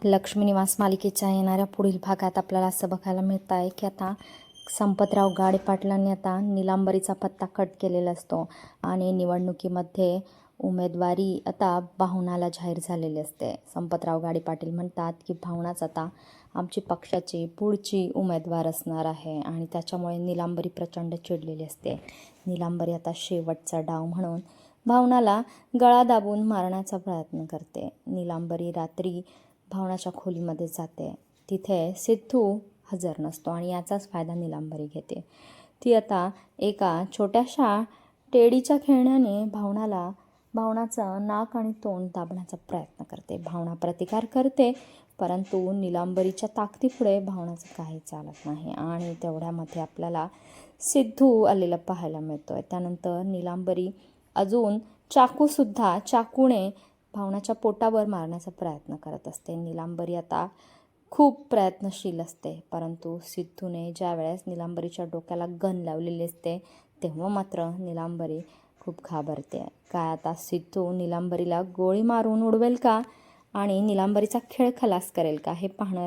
लक्ष्मी निवास मालिकेच्या येणाऱ्या पुढील भागात आपल्याला असं बघायला मिळत आहे की आता संपतराव गाडे पाटलांनी आता निलांबरीचा पत्ता कट केलेला असतो आणि निवडणुकीमध्ये उमेदवारी आता भावनाला जाहीर झालेली असते. संपतराव गाडे पाटील म्हणतात की भावनाच आता आमची पक्षाची पुढची उमेदवार असणार आहे आणि त्याच्यामुळे निलांबरी प्रचंड चिडलेली असते. निलांबरी आता शेवटचा डाव म्हणून भावनाला गळा दाबून मारण्याचा प्रयत्न करते. निलांबरी रात्री भावनाच्या खोलीमध्ये जाते. तिथे सिद्धू हजर नसतो आणि याचाच फायदा निलांबरी घेते. ती आता एका छोट्याशा टेडीच्या खेळण्याने भावनाचं नाक आणि तोंड दाबण्याचा प्रयत्न करते. भावना प्रतिकार करते, परंतु निलांबरीच्या ताकदीपुढे भावनाचं काही चालत नाही आणि तेवढ्यामध्ये आपल्याला सिद्धू आलेला पाहायला मिळतोय. त्यानंतर निलांबरी अजून चाकूने भावनाच्या पोटावर मारण्याचा प्रयत्न करत असते. निलांबरी आता खूप प्रयत्नशील असते, परंतु सिद्धूने ज्या वेळेस निलांबरीच्या डोक्याला गन लावलेली असते तेव्हा मात्र निलांबरी खूप घाबरते. काय आता सिद्धू निलांबरीला गोळी मारून उडवेल का आणि निलांबरीचा खेळ खलास करेल का हे पाहणं